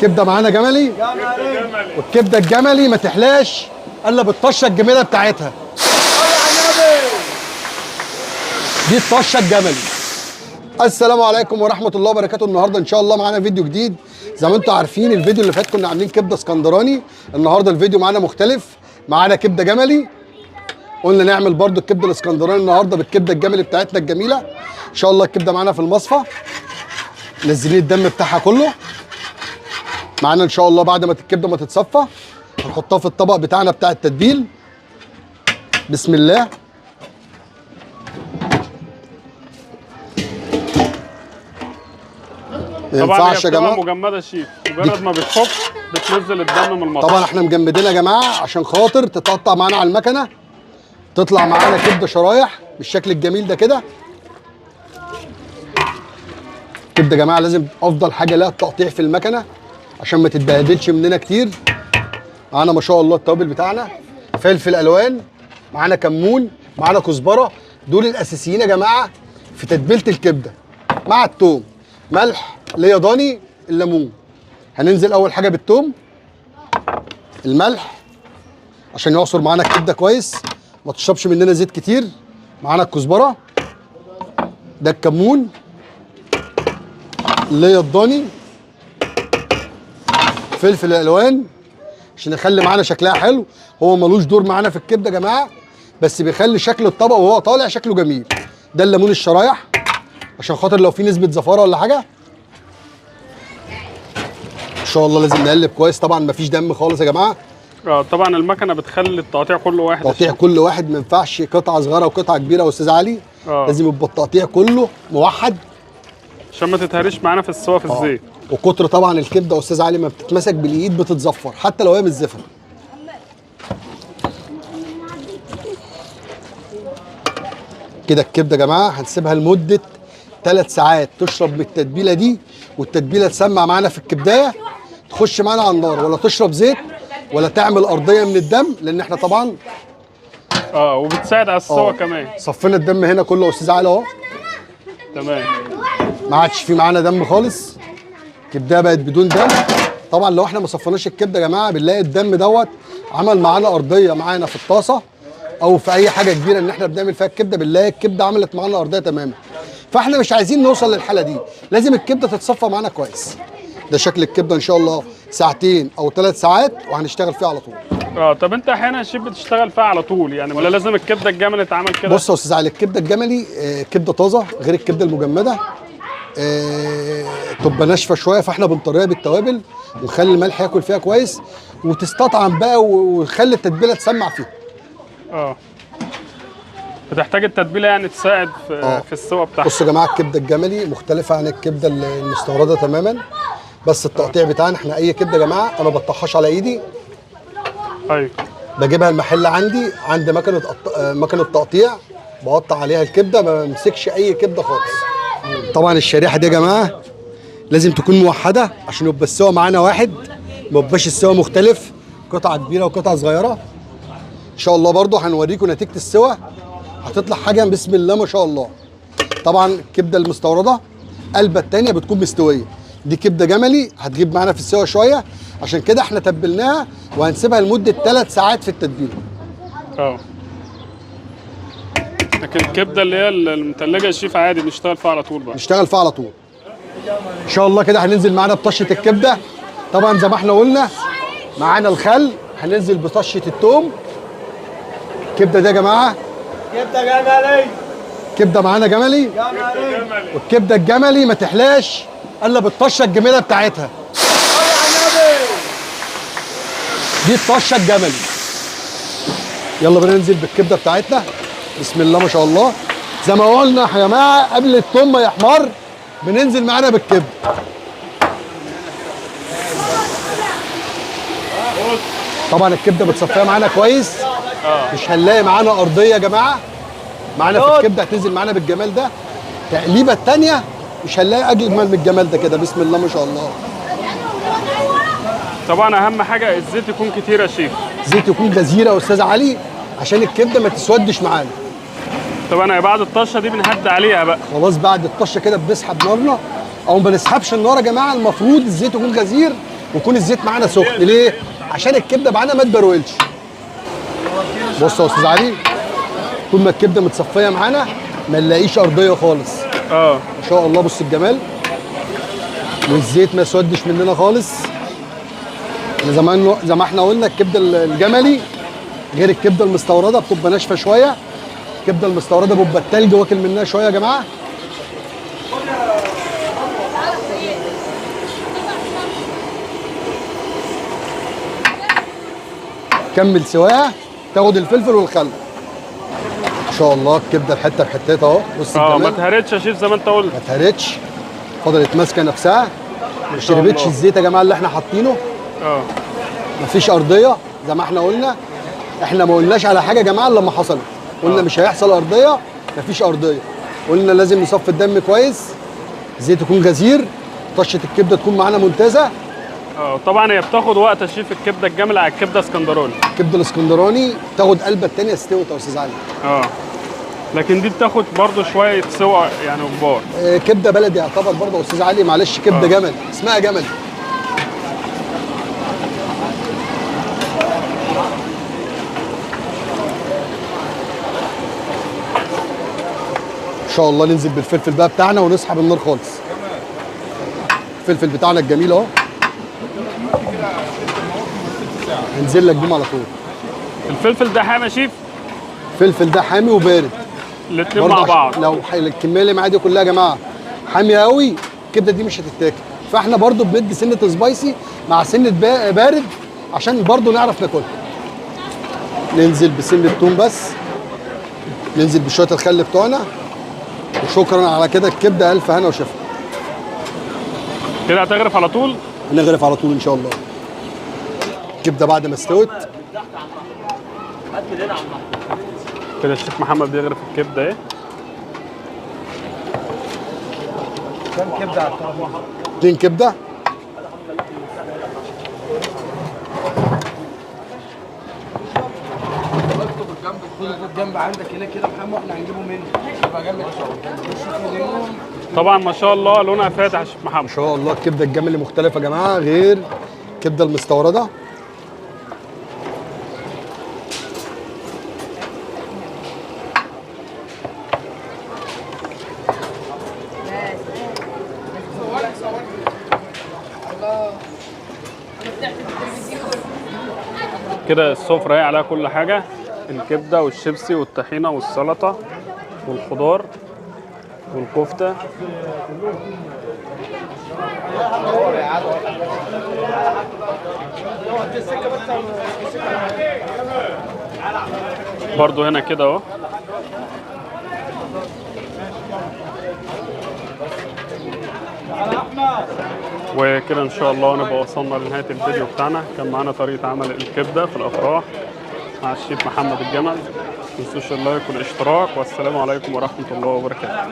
كبده معانا جملي. والكبده الجملي ما تحلاش الا بالطشه الجميله بتاعتها. دي الطشه الجملي. السلام عليكم ورحمه الله وبركاته. النهارده ان شاء الله معانا فيديو جديد. زي ما انتم عارفين الفيديو اللي فات كنا عاملين كبده اسكندراني. النهارده الفيديو معانا مختلف، معانا كبده جملي. قلنا نعمل برده الكبده الاسكندراني النهارده بالكبده الجملي بتاعتنا الجميله. ان شاء الله الكبده معانا في المصفى، نزلين الدم بتاعها كله معانا ان شاء الله. بعد ما الكبده ما تتصفى هنحطها في الطبق بتاعنا بتاع التتبيل. بسم الله. ما ينفعش يا جماعه مجمده شيف، مجرد ما بتفك بتنزل الدم من المصفى. طبعا احنا مجمدينها يا جماعه عشان خاطر تتقطع معانا على المكنه، تطلع معانا كبده شرايح بالشكل الجميل ده كده. الكبده يا جماعه لازم افضل حاجه لها التقطيع في المكنه عشان ما تتبهدلش مننا كتير. معانا ما شاء الله التوابل بتاعنا، فلفل الوان، معانا كمون، معانا كزبره. دول الاساسيين يا جماعه في تتبيله الكبده، مع الثوم، ملح، ليضاني، الليمون. هننزل اول حاجه بالثوم، الملح عشان يعصر معانا الكبده كويس ما تشربش مننا زيت كتير. معانا الكزبره، ده الكمون، الليضاني، فلفل الالوان عشان يخلي معانا شكلها حلو. هو ملوش دور معانا في الكبده يا جماعه، بس بيخلي شكل الطبق وهو طالع شكله جميل. ده الليمون الشرايح عشان خاطر لو في نسبه زفاره ولا حاجه. ان شاء الله لازم نقلب كويس. طبعا مفيش دم خالص يا جماعه. طبعا المكنه بتخلي التقطيع كله واحد. تقطيع كل واحد، ما ينفعش قطعه صغيره وقطعه كبيره يا استاذ علي. لازم يبقى التقطيع كله موحد عشان ما تتهريش معانا في السوا في الزيت. وكتر طبعا الكبده يا استاذ علي ما بتتمسك بالايد بتتزفر حتى لو هي مش زفره. كده الكبده يا جماعه هنسيبها لمده 3 ساعات تشرب من التتبيله دي، والتتبيله تسمع معانا في الكبدايه، تخش معانا على النار ولا تشرب زيت ولا تعمل ارضيه من الدم، لان احنا طبعا وبتساعد على السوا كمان. صفينا الدم هنا كله يا استاذ علي اهو. تمام. ما عادش في معانا دم خالص، الكبده بقت بدون دم. طبعا لو احنا ما صفناش الكبده يا جماعه بنلاقي الدم دوت عمل معانا ارضيه معانا في الطاسه او في اي حاجه كبيره ان احنا بنعمل فيها الكبده، بنلاقي الكبده عملت معانا ارضيه تماما. فاحنا مش عايزين نوصل للحاله دي، لازم الكبده تتصفى معانا كويس. ده شكل الكبده ان شاء الله 2 أو 3 ساعات وهنشتغل فيها على طول. طب انت احيانا الشيف بتشتغل فيها على طول يعني، ولا لازم الكبده الجملي تتعمل كده؟ بص يا استاذ علي، الكبده الجملي كبده طازه غير الكبده المجمده، تبقى ناشفه شويه، فاحنا بنطريها بالتوابل ونخلي الملح ياكل فيها كويس وتستطعم بقى ونخلي التتبيله تسمع فيها. بتحتاج التتبيله يعني تساعد في السوا بتاعها. بصوا يا جماعه الكبده الجملي مختلفه عن الكبده المستورده تماما، بس التقطيع بتاعنا احنا اي كبده يا جماعه انا ما بقطعهاش على ايدي. ايوه. بجيبها المحل عندي مكنه تقطيع، بقطع عليها الكبده، ما بمسكش اي كبده خالص. طبعا الشريحه دي يا جماعه لازم تكون موحده عشان يبقى السوا معانا واحد، ما يبقاش السوا مختلف، قطعه كبيره وقطعه صغيره. ان شاء الله برضو هنوريكم نتيجه السوا، هتطلع حاجه بسم الله ما شاء الله. طبعا الكبده المستورده قلبه الثانيه بتكون مستويه، دي كبده جملي هتجيب معانا في السوا شويه، عشان كده احنا تبلناها وهنسيبها لمده 3 ساعات في التتبيله. لكن الكبده اللي هي المتلجه الشيف عادي بنشتغل فيها على طول بقى. نشتغل فيها على طول. ان شاء الله كده هننزل معانا بطشه الكبده. طبعا زي ما احنا قلنا معانا الخل، هننزل بطشه الثوم. الكبده دي يا جماعه كبده جملي، كبده معانا جملي. والكبده الجملي ما تحلاش الا بالطشه الجميله بتاعتها. دي الطشه الجملي. يلا بينا ننزل بالكبده بتاعتنا. بسم الله ما شاء الله. زي ما قلنا يا جماعه قبل الثوم ما يحمر بننزل معانا بالكبده. طبعا الكبده بتصفيها معانا كويس، مش هنلاقي معانا ارضيه يا جماعه. معانا في الكبده هتنزل معانا بالجمال ده. تقليبه الثانيه مش هنلاقي اجمل من الجمال ده كده. بسم الله ما شاء الله. طبعا اهم حاجه الزيت يكون كتير يا شيف. زيت يكون جزيره يا استاذ علي عشان الكبده ما تسودش معانا. طبعا بعد الطشه دي بنهدي عليها بقى. خلاص بعد الطشه كده بنسحب نارنا او ما بنسحبش النار يا جماعه. المفروض الزيت يكون غزير ويكون الزيت معانا سخن. ليه؟ عشان الكبده معانا ما تبرولش. بص يا استاذ علي، طول ما الكبده متصفيه معانا ما نلاقيش ارضيه خالص. ما شاء الله. بص الجمال، والزيت ما يسودش مننا خالص. زي ما احنا قلنا الكبده الجملي غير الكبده المستورده، بتبقى ناشفه شويه. الكبده المستورده بيبقى التلج واكل منها شويه يا جماعه. كمل سواها، تاخد الفلفل والخل. ما شاء الله الكبده الحته بحتتها اهو. بص الجمال، ما اتهرتش يا شيف زي ما انت قلت. ما اتهرتش، فضلت ماسكه نفسها، ما شربتش الزيت يا جماعه اللي احنا حاطينه. مفيش ارضيه زي ما احنا قلنا. احنا ما قلناش على حاجه يا جماعه لما حصلت، قلنا مش هيحصل ارضيه، مفيش ارضيه. قلنا لازم نصفي الدم كويس، الزيت يكون غزير، طشه الكبده تكون معانا ممتازه. طبعا هي بتاخد وقت يا شيف الكبده الجمل على الكبده اسكندراني. الكبده الاسكندراني تاخد قلبه الثانيه استوت يا استاذ علي. لكن دي بتاخد برضو شويه سوا يعني كبار. كبده بلدي يعتبر برضه يا استاذ علي، معلش كبده جمل، اسمها جمل. ان شاء الله ننزل بالفلفل بقى بتاعنا ونسحب النار خالص. الفلفل بتاعنا الجميل اهو، هنزل لك بيه على طول. الفلفل ده حامي يا شيف؟ الفلفل ده حامي وبارد الاثنين مع بعض. لو الكميه اللي معايا دي كلها يا جماعه حاميه قوي، الكبده دي مش هتتاكل. فاحنا برضو بندي سنه سبايسي مع سنه بارد عشان برضو نعرف ناكلها. ننزل بسنه توم بس، ننزل بشويه الخل بتوعنا، وشكرا على كده الكبده الف هنا وشفا. كده هتغرف على طول؟ هنغرف على طول ان شاء الله. الكبده بعد ما استوت كده الشيف محمد بيغرف الكبده اهي. كام كبده على الطاوله؟ 2 كبده. الجنب عندك هنا كده محمد، احنا هنجيبه منه يبقى جنب طبعا ما شاء الله لونها فاتح يا شيف محمد. ما شاء الله الكبده الجملي مختلفه يا جماعه غير الكبده المستورده. كده السفرة اهي عليها كل حاجة، الكبدة والشيبسي والطحينة والسلطة والخضار والكفتة. برضو هنا كده اهو. وكده ان شاء الله نبقى وصلنا لنهايه الفيديو بتاعنا. كان معانا طريقه عمل الكبده في الافراح مع الشيف محمد الجمل. ما تنسوش اللايك والاشتراك، والسلام عليكم ورحمه الله وبركاته.